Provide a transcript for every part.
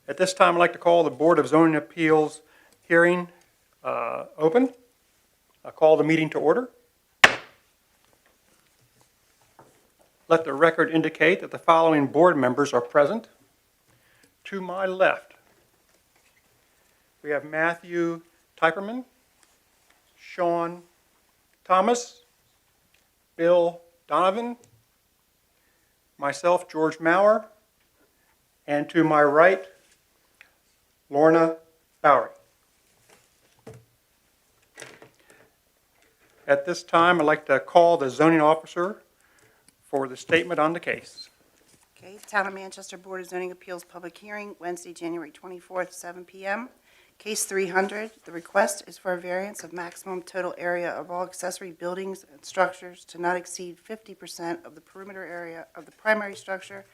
At this time, I'd like to call the Board of Zoning Appeals hearing open. I call the meeting to order. Let the record indicate that the following board members are present. To my left, we have Matthew Typerman, Sean Thomas, Bill Donovan, myself, George Maurer, and to my right, Lorna Bowery. At this time, I'd like to call the zoning officer for the statement on the case. Okay, Town of Manchester Board of Zoning Appeals public hearing, Wednesday, January 24th, 7 p.m. Case 300, the request is for a variance of maximum total area of all accessory buildings and structures to not exceed 50% of the perimeter area of the primary structure,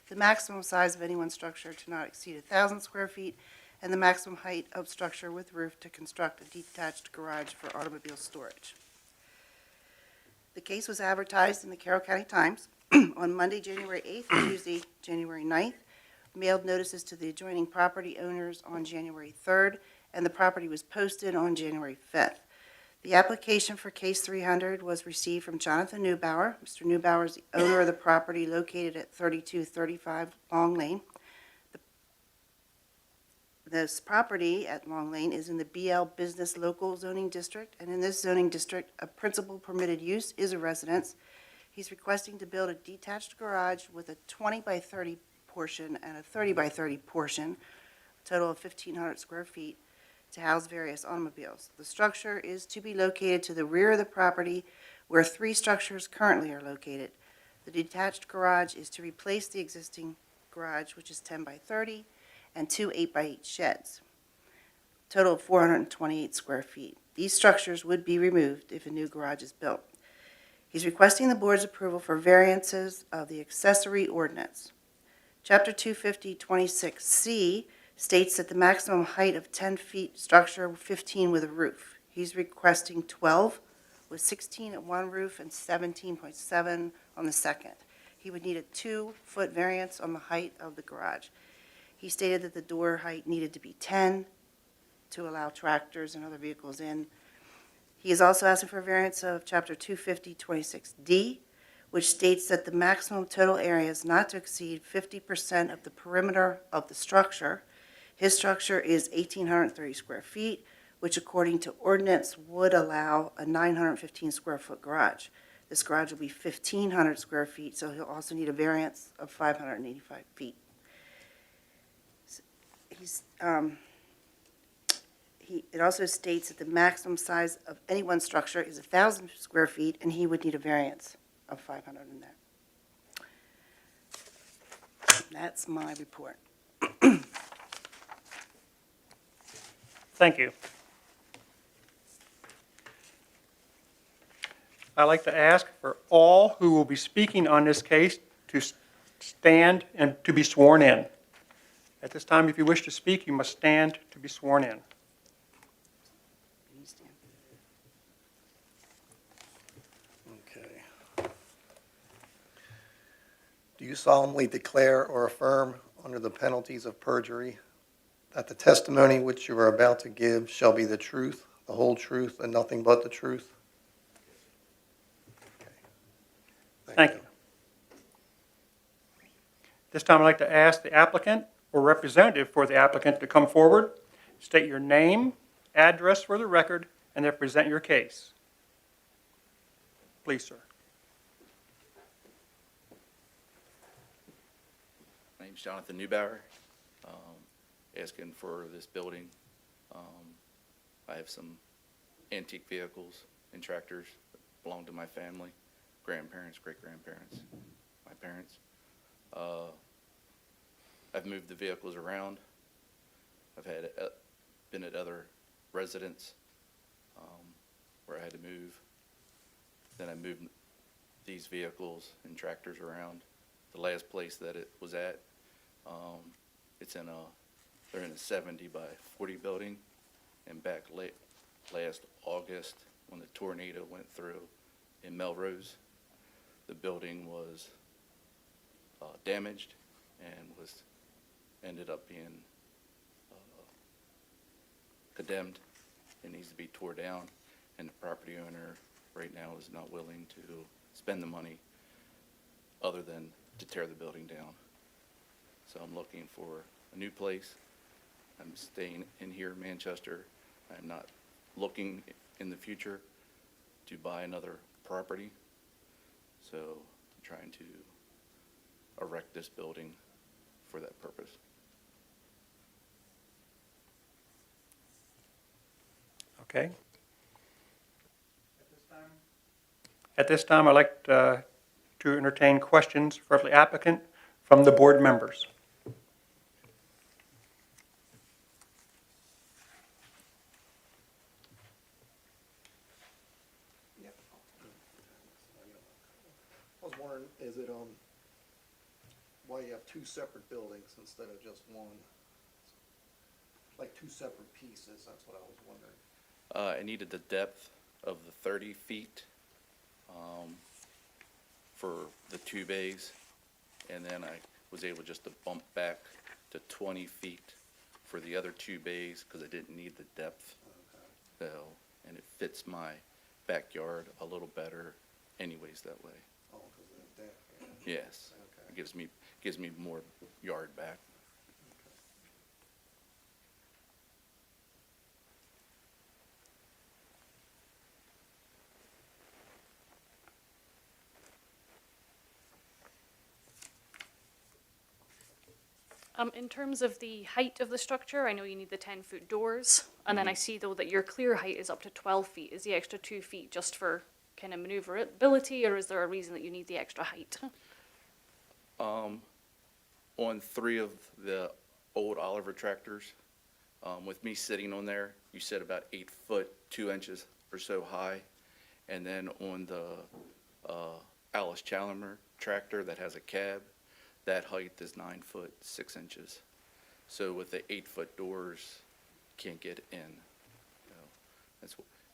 the maximum size of any one structure to not exceed 1,000 square feet, and the maximum height of structure with roof to construct a detached garage for automobile storage. The case was advertised in the Carroll County Times on Monday, January 8th, and Tuesday, January 9th. Mailed notices to the adjoining property owners on January 3rd, and the property was posted on January 5th. The application for Case 300 was received from Jonathan Neubauer. Mr. Neubauer is the owner of the property located at 3235 Long Lane. This property at Long Lane is in the BL Business Local Zoning District, and in this zoning district, a principal permitted use is a residence. He's requesting to build a detached garage with a 20 by 30 portion and a 30 by 30 portion, a total of 1,500 square feet, to house various automobiles. The structure is to be located to the rear of the property where 3 structures currently are located. The detached garage is to replace the existing garage, which is 10 by 30, and 2 8 by 8 sheds, total of 428 square feet. These structures would be removed if a new garage is built. He's requesting the board's approval for variances of the accessory ordinance. Chapter 250-26C states that the maximum height of 10 feet structure, 15 with a roof. He's requesting 12 with 16 at one roof and 17.7 on the second. He would need a 2-foot variance on the height of the garage. He stated that the door height needed to be 10 to allow tractors and other vehicles in. He is also asking for a variance of Chapter 250-26D, which states that the maximum total area is not to exceed 50% of the perimeter of the structure. His structure is 1,830 square feet, which according to ordinance would allow a 915 square foot garage. This garage will be 1,500 square feet, so he'll also need a variance of 585 feet. It also states that the maximum size of any one structure is 1,000 square feet, and he would need a variance of 500 in that. That's my report. Thank you. I'd like to ask for all who will be speaking on this case to stand and to be sworn in. At this time, if you wish to speak, you must stand to be sworn in. Okay. Do you solemnly declare or affirm, under the penalties of perjury, that the testimony which you are about to give shall be the truth, the whole truth, and nothing but the truth? Okay. Thank you. This time, I'd like to ask the applicant or representative for the applicant to come forward, state your name, address for the record, and then present your case. Please, sir. My name's Jonathan Neubauer, asking for this building. I have some antique vehicles and tractors that belong to my family, grandparents, great-grandparents, my parents. I've moved the vehicles around. I've had been at other residents where I had to move. Then I moved these vehicles and tractors around. The last place that it was at, they're in a 70 by 40 building, and back last August when the tornado went through in Melrose, the building was damaged and ended up being condemned. It needs to be tore down, and the property owner right now is not willing to spend the money other than to tear the building down. So I'm looking for a new place. I'm staying in here in Manchester. I'm not looking in the future to buy another property. So I'm trying to erect this building for that purpose. Okay. At this time, I'd like to entertain questions for the applicant from the board members. I was wondering, is it, why you have two separate buildings instead of just one? Like two separate pieces, that's what I was wondering. I needed the depth of the 30 feet for the 2 bays, and then I was able just to bump back to 20 feet for the other 2 bays because I didn't need the depth. Okay. So, and it fits my backyard a little better anyways that way. Oh, because of the deck, yeah. Yes. Okay. It gives me more yard back. In terms of the height of the structure, I know you need the 10-foot doors, and then I see though that your clear height is up to 12 feet. Is the extra 2 feet just for kind of maneuverability, or is there a reason that you need the extra height? On 3 of the old Oliver tractors, with me sitting on there, you said about 8 foot 2 inches or so high. And then on the Alice Challenger tractor that has a cab, that height is 9 foot 6 inches. So with the 8-foot doors, can't get in. You know,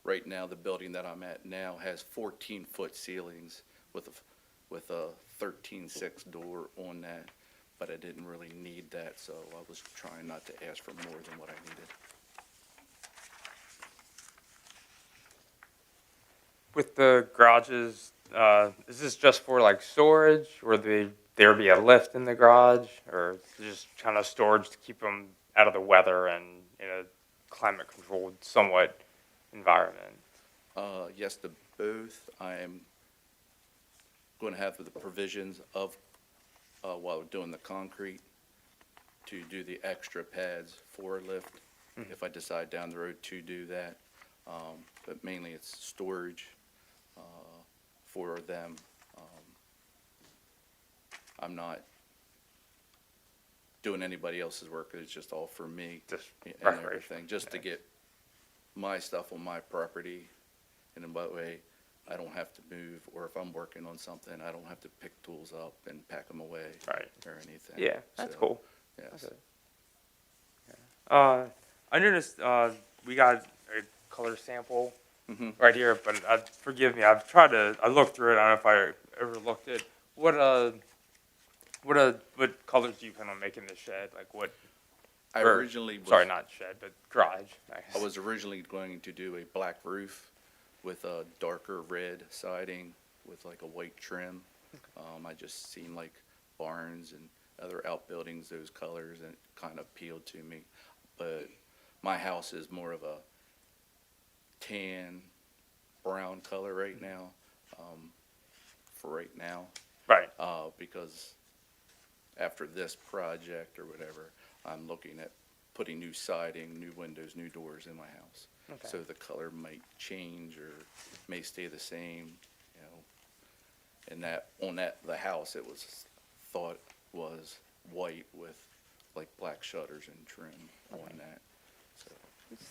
right now, the building that I'm at now has 14-foot ceilings with a 13.6 door on that, but I didn't really need that, so I was trying not to ask for more than what I needed. With the garages, is this just for like storage, or there be a lift in the garage, or just kind of storage to keep them out of the weather and in a climate-controlled, somewhat environment? Yes to both. I am going to have the provisions of, while we're doing the concrete, to do the extra pads for a lift, if I decide down the road to do that. But mainly it's storage for them. I'm not doing anybody else's work. It's just all for me Just and recreation, everything, just to yeah. get my stuff on my property. And in that way, I don't have to move, or if I'm working on something, I don't have to pick tools up and pack them away Right. or anything. Yeah, that's So, cool. Yes. Okay. Yeah. I noticed we got a color sample Mhm. right here, but forgive me, I looked through it. I don't know if I overlooked it. What colors do you plan on making the shed? Like what? I or- originally was, Sorry, not shed, but garage. I was originally going to do a black roof with a darker red siding with like a white trim. I just seen like barns and other outbuildings, those colors, and it kind of appealed to me. But my house is more of a tan, brown color right now, for right now. Right. Because after this project or whatever, I'm looking at putting new siding, new windows, new doors in my house. Okay. So the color might change or may stay the same, you know. And the house, it was thought was white with like black shutters and trim on that. So,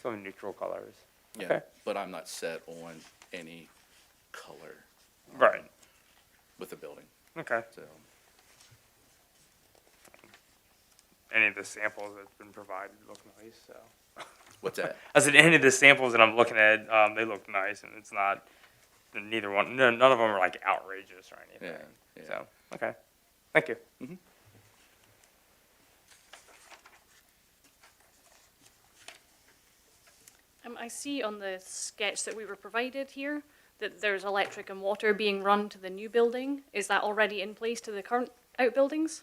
Some neutral colors. yeah, Okay. but I'm not set on any color. Right. With the building, Okay. so. Any of the samples that's been provided look nice. So. What's that? I said any of the samples that I'm looking at, they look nice, and it's not. Neither one. None of them are like outrageous or anything. Yeah, yeah. So okay. Thank you. Mhm. I see on the sketch that we were provided here that there's electric and water being run to the new building. Is that already in place to the current outbuildings?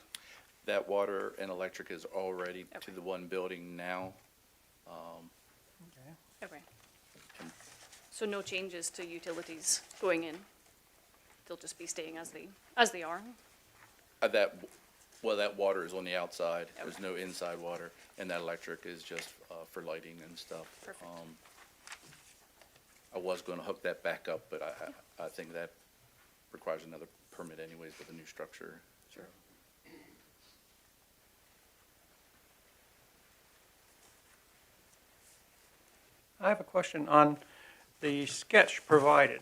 That water and electric is already to Okay. the one building now. Okay. So no changes to utilities going in? They'll just be staying as they are? That water is on the outside. There's no inside water, and that electric is just for lighting and stuff. Perfect. I was gonna hook that back up, but I think that requires another permit anyways with a new structure. Sure. I have a question on the sketch provided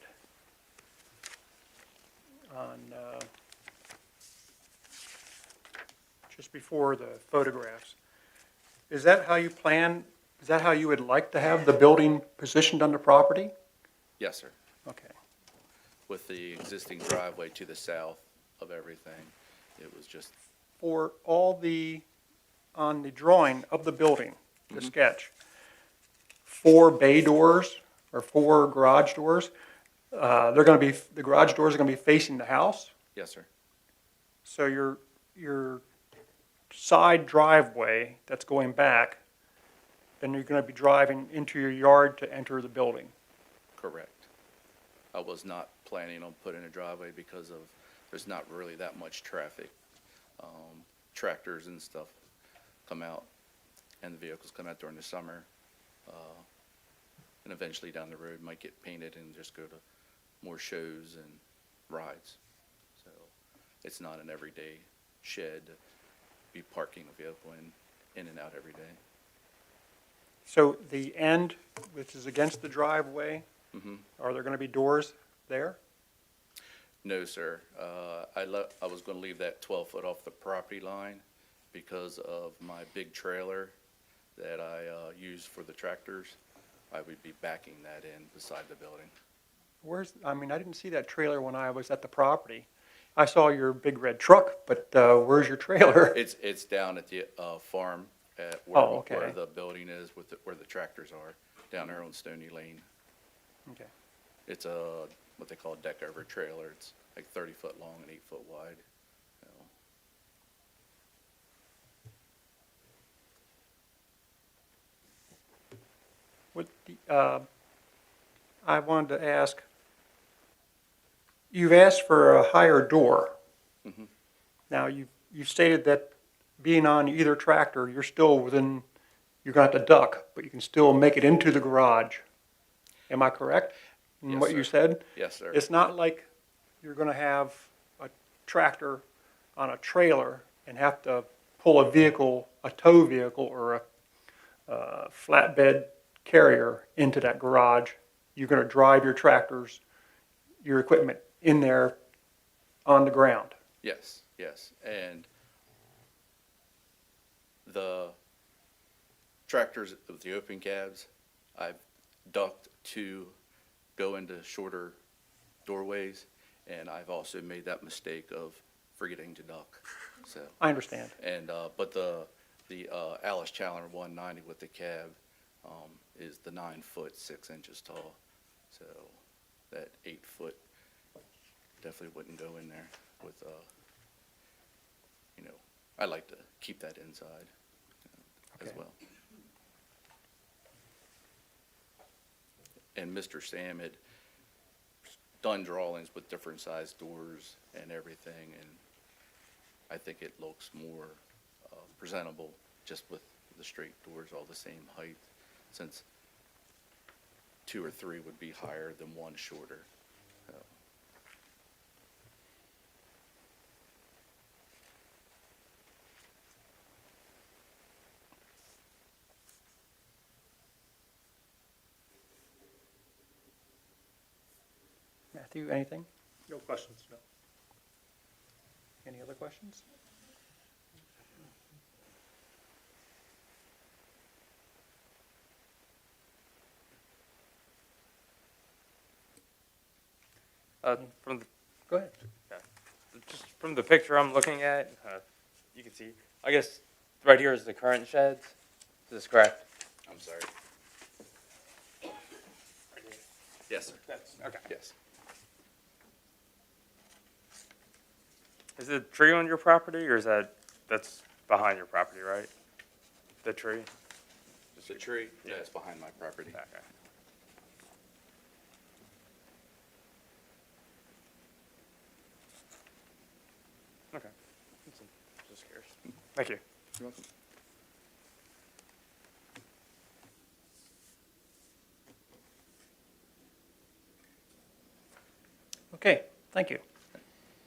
on, just before the photographs. Is that how you would like to have the building positioned on the property? Yes, sir. Okay. With the existing driveway to the south of everything, it was just, For on the drawing of the building, the sketch, 4 bay doors or 4 garage doors, the garage doors are gonna be facing the house? yes, sir. So your side driveway that's going back, then you're gonna be driving into your yard to enter the building. Correct. I was not planning on putting a driveway because there's not really that much traffic. Tractors and stuff come out, and the vehicles come out during the summer. And eventually down the road might get painted and just go to more shows and rides. So it's not an everyday shed to be parking a vehicle in and out every day. So the end, which is against the driveway, are there gonna be doors there? No, sir. I was gonna leave that 12 foot off the property line because of my big trailer that I use for the tractors. I would be backing that in beside the building. I didn't see that trailer when I was at the property. I saw your big red truck, but, where's your trailer? It's down at the farm at Oh, okay. where the building is with where the tractors are, down there on Stony Lane. Okay. It's what they call a deck over trailer. It's like 30 foot long and 8 foot wide. So, I wanted to ask, you've asked for a higher door. Mhm. Now, you stated that being on either tractor, you're going to have to duck, but you can still make it into the garage. Am I correct in Yes, what you sir. said? Yes, sir. It's not like you're going to have a tractor on a trailer and have to pull a tow vehicle or a flatbed carrier into that garage. You're going to drive your tractors, your equipment in there on the ground. Yes, yes. And the tractors with the open cabs, I've ducked to go into shorter doorways, and I've also made that mistake of forgetting to duck. So, I understand. and but the Alice Challenger 190 with the cab is the 9 foot 6 inches tall. So that 8 foot definitely wouldn't go in there with I like to keep that inside as Okay. well. And Mr. Sam had done drawings with different sized doors and everything, and I think it looks more presentable just with the straight doors all the same height, since 2 or 3 would be higher than 1 shorter. So, Matthew, anything? No questions, no. Any other questions? From the, Go ahead. just from the picture I'm looking at, you can see, I guess, right here is the current sheds. Is this correct? I'm sorry. Yes, sir. That's, okay. Yes. Is the tree on your property, or is that's behind your property, right? The tree? The tree, that's behind my property. Okay. Okay. Just curious. Thank you. You're welcome. Okay, thank you.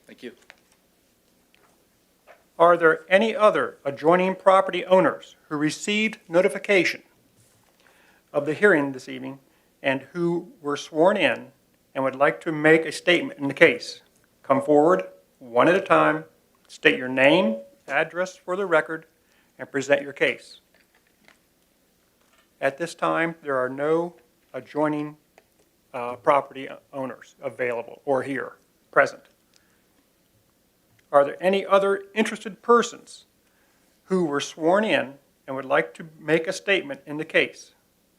Thank you. Are there any other adjoining property owners who received notification of the hearing this evening and who were sworn in and would like to make a statement in the case? Come forward, one at a time, state your name, address for the record, and present your case. At this time, there are no adjoining property owners available or here, present. Are there any other interested persons who were sworn in and would like to make a statement in the case?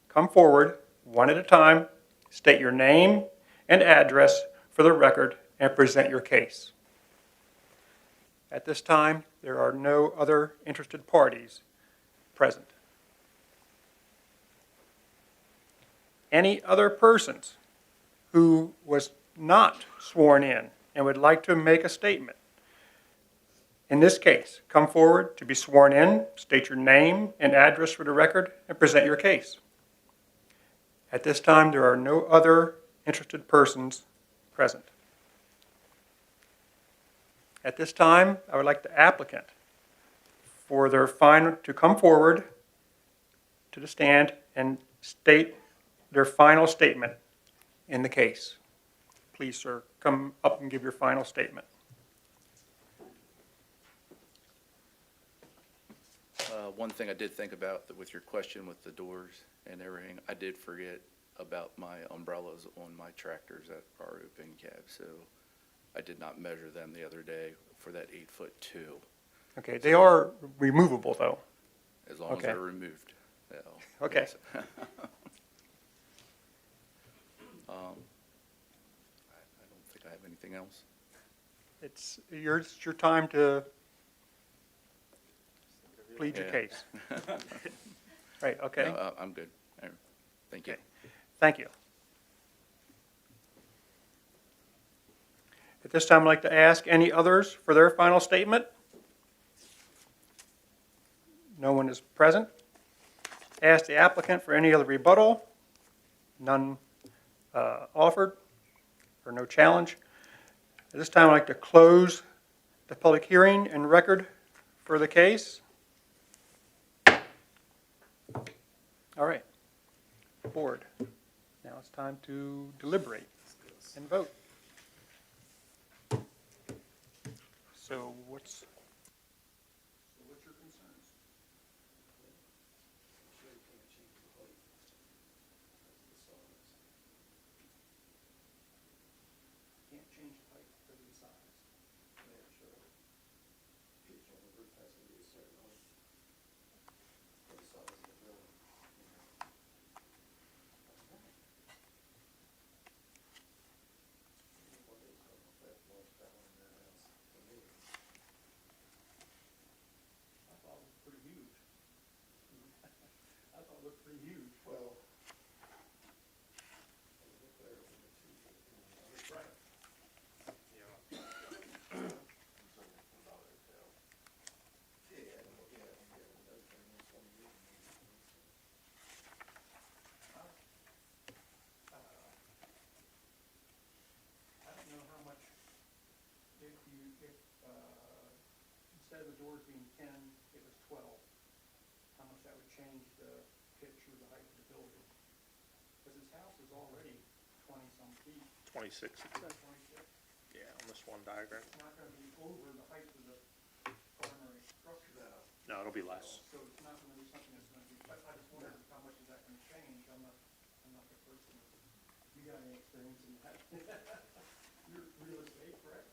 Come forward, one at a time, state your name and address for the record, and present your case. At this time, there are no other interested parties present. Any other persons who was not sworn in and would like to make a statement? In this case, come forward to be sworn in, state your name and address for the record, and present your case. At this time, there are no other interested persons present. At this time, I would like the applicant for their to come forward to the stand and state their final statement in the case. Please, sir, come up and give your final statement. One thing I did think about with your question with the doors and everything, I did forget about my umbrellas on my tractors that are open cab, so I did not measure them the other day for that 8'2", Okay, they are removable, though. as long as Okay. they're removed. So, Okay. yes. I don't think I have anything else. It's your time to plead your Yeah. case. Right, okay. No, I'm good. Thank you. Okay. Thank you. At this time, I'd like to ask any others for their final statement. No one is present. Ask the applicant for any other rebuttal. None offered, or no challenge. At this time, I'd like to close the public hearing and record for the case. All right. Board, now it's time to deliberate and vote. So what's your concerns? Can't change the height because of the size. I thought it was pretty huge. I thought it looked pretty huge. Well. Right. I don't know how much, if instead of the doors being 10, it was 12, how much that would change the pitch or the height of the building. Because his house is already 20-some feet, 26, it said. 26. Yeah, on this one diagram. It's not going to be over the height of the primary structure. No, it'll be less. So it's not going to be something that's going to be, I just wondered how much is that going to change? I'm not the person. You got any experience in that? You're real estate, correct?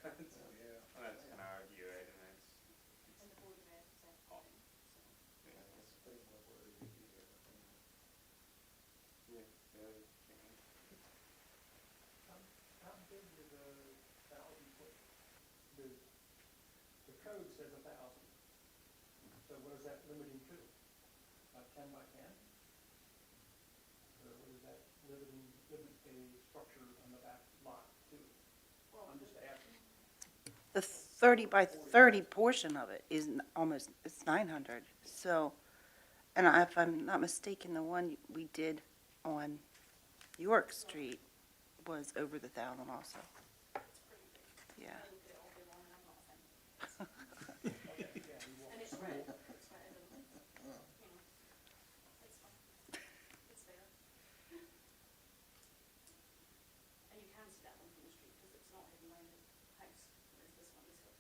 That's kind of argue it, and it's. How big is a 1,000 foot? The code says 1,000. So what is that limiting to? 10 by 10? Or what is that limit a structure on the back lot to? I'm just asking. The 30 by 30 portion of it is it's 900. So, and if I'm not mistaken, the one we did on York Street was over the 1,000 also. Yeah. And you can see that one from the street because it's not hidden behind the house, whereas this one is got.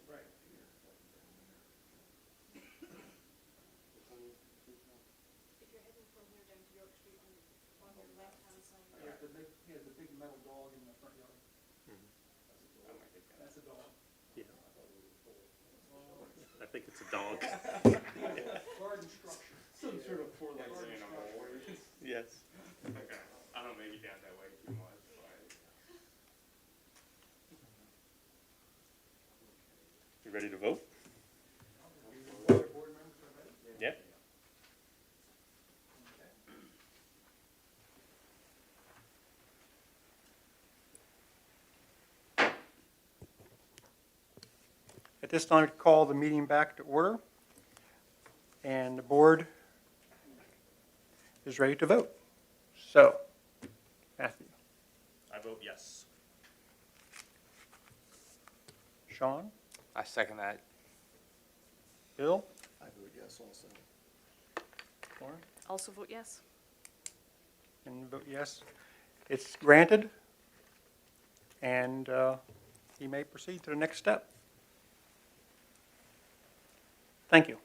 Right. If you're heading from here down to York Street on your left-hand side. The big metal dog in the front yard. That's a dog. Yeah. I think it's a dog. Garden structure. Some sort of four-legged animal. Yes. Okay. I don't make it down that way too much, but. You ready to vote? Other board members are ready? Yeah. At this time, I call the meeting back to order, and the board is ready to vote. So, Matthew, I vote yes. Sean, I second that. Bill, I vote yes also. Lauren, Also vote yes. and vote yes. It's granted, and he may proceed to the next step. Thank you.